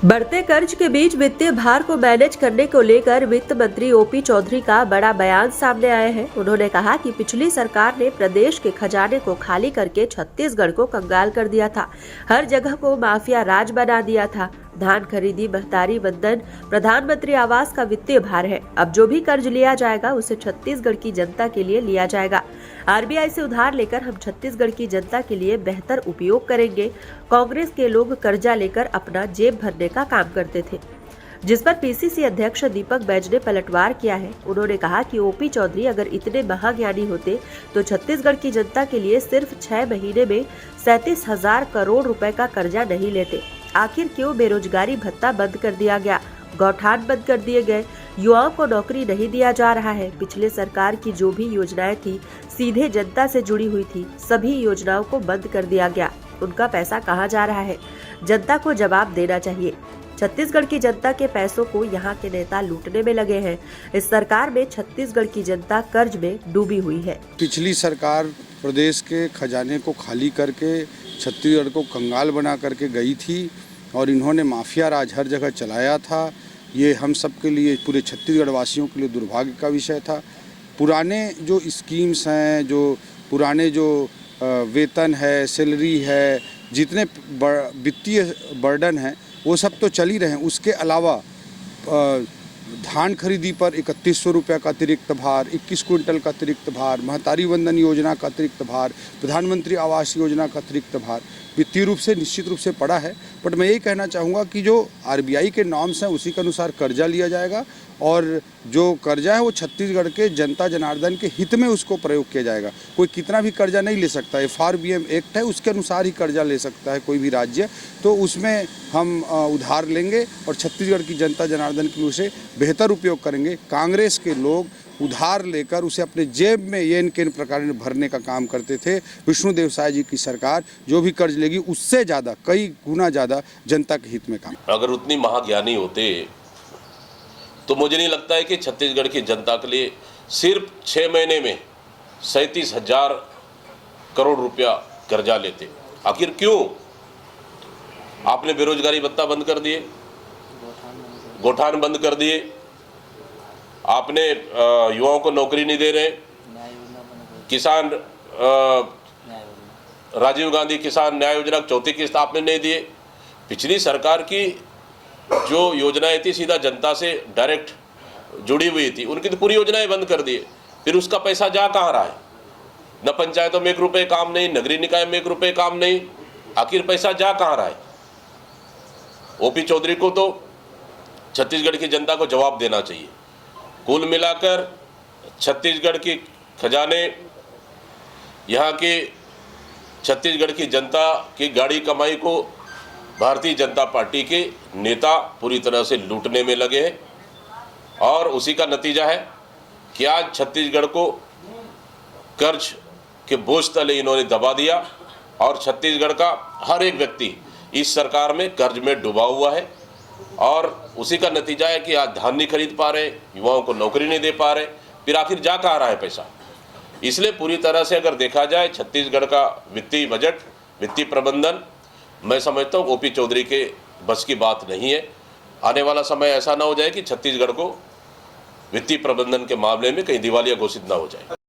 बढ़ते कर्ज के बीच वित्तीय भार को मैनेज करने को लेकर वित्त मंत्री ओपी चौधरी का बड़ा बयान सामने आया है। उन्होंने कहा कि पिछली सरकार ने प्रदेश के खजाने को खाली करके छत्तीसगढ़ को कंगाल कर दिया था, हर जगह को माफिया राज बना दिया था। धान खरीदी, महतारी वंदन, प्रधानमंत्री आवास का वित्तीय भार है। अब जो भी कर्ज लिया जाएगा उसे छत्तीसगढ़ की जनता के लिए लिया जाएगा। आरबीआई से उधार लेकर हम छत्तीसगढ़ की जनता के लिए बेहतर उपयोग करेंगे। कांग्रेस के लोग कर्जा लेकर अपना जेब भरने का काम करते थे, जिस पर पीसीसी अध्यक्ष दीपक बैज ने पलटवार किया है। उन्होंने कहा कि ओपी चौधरी अगर इतने महाज्ञानी होते तो छत्तीसगढ़ की जनता के लिए सिर्फ 6 महीने में 37,000 करोड़ रुपए का कर्जा नहीं लेते। आखिर क्यों बेरोजगारी भत्ता बंद कर दिया गया, गौठान बंद कर दिए गए, युवाओं को नौकरी नहीं दिया जा रहा है। पिछले सरकार की जो भी योजनाएं थी सीधे जनता से जुड़ी हुई थी, सभी योजनाओं को बंद कर दिया गया। उनका पैसा कहाँ जा रहा है, जनता को जवाब देना चाहिए। छत्तीसगढ़ की जनता के पैसों को यहाँ के नेता लूटने में लगे हैं। इस सरकार में छत्तीसगढ़ की जनता कर्ज में डूबी हुई है। पिछली सरकार प्रदेश के खजाने को खाली करके छत्तीसगढ़ को कंगाल बना करके गई थी और इन्होंने माफिया राज हर जगह चलाया था। ये हम सब के लिए, पूरे छत्तीसगढ़ वासियों के लिए दुर्भाग्य का विषय था। पुराने जो स्कीम्स हैं, जो पुराने जो वेतन है, सैलरी है, जितने वित्तीय बर्डन हैं वो सब तो चल ही रहे हैं। उसके अलावा धान खरीदी पर 3100 रुपये का अतिरिक्त भार, 21 क्विंटल का अतिरिक्त भार, महतारी वंदन योजना का अतिरिक्त भार, प्रधानमंत्री आवास योजना का अतिरिक्त भार वित्तीय रूप से निश्चित रूप से पड़ा है। बट मैं यही कहना चाहूँगा कि जो आरबीआई के नॉर्म्स हैं उसी के अनुसार कर्जा लिया जाएगा और जो कर्जा है वो छत्तीसगढ़ के जनता जनार्दन के हित में उसको प्रयोग किया जाएगा। कोई कितना भी कर्जा नहीं ले सकता है, FRBM एक्ट है उसके अनुसार ही कर्जा ले सकता है कोई भी राज्य। तो उसमें हम उधार लेंगे और छत्तीसगढ़ की जनता जनार्दन की उसे बेहतर उपयोग करेंगे। कांग्रेस के लोग उधार लेकर उसे अपने जेब में ये इनके प्रकार भरने का काम करते थे। विष्णुदेव साय जी की सरकार जो भी कर्ज लेगी उससे ज़्यादा, कई गुना ज़्यादा जनता के हित में काम। अगर उतनी महाज्ञानी होते तो मुझे नहीं लगता है कि छत्तीसगढ़ की जनता के लिए सिर्फ 6 महीने में 37,000 करोड़ रुपया कर्जा लेते। आखिर क्यों? आपने बेरोजगारी भत्ता बंद कर दिए, गौठान बंद कर दिए, आपने युवाओं को नौकरी नहीं दे रहे, किसान राजीव गांधी किसान न्याय योजना चौथी किस्त आपने नहीं दिए। पिछली सरकार की जो योजनाएं थी सीधा जनता से डायरेक्ट जुड़ी हुई थी, उनकी तो पूरी योजनाएं बंद कर दिए। फिर उसका पैसा जा कहाँ रहा है? न पंचायतों में 1 रुपये काम नहीं, नगरीय निकाय में 1 रुपये काम नहीं। आखिर पैसा जा कहाँ रहा है? ओपी चौधरी को तो छत्तीसगढ़ की जनता को जवाब देना चाहिए। कुल मिलाकर छत्तीसगढ़ की खजाने, यहाँ के छत्तीसगढ़ की जनता की गाड़ी कमाई को भारतीय जनता पार्टी के नेता पूरी तरह से लूटने में लगे हैं और उसी का नतीजा है कि आज छत्तीसगढ़ को कर्ज के बोझ तले इन्होंने दबा दिया और छत्तीसगढ़ का हर एक व्यक्ति इस सरकार में कर्ज में डूबा हुआ है और उसी का नतीजा है कि आज धान नहीं खरीद पा रहे, युवाओं को नौकरी नहीं दे पा रहे। फिर आखिर जा कहाँ रहा है पैसा? इसलिए पूरी तरह से अगर देखा जाए छत्तीसगढ़ का वित्तीय बजट, वित्तीय प्रबंधन, मैं समझता हूँ ओपी चौधरी के बस की बात नहीं है। आने वाला समय ऐसा ना हो जाए कि छत्तीसगढ़ को वित्तीय प्रबंधन के मामले में कहीं दिवालिया घोषित ना हो जाए।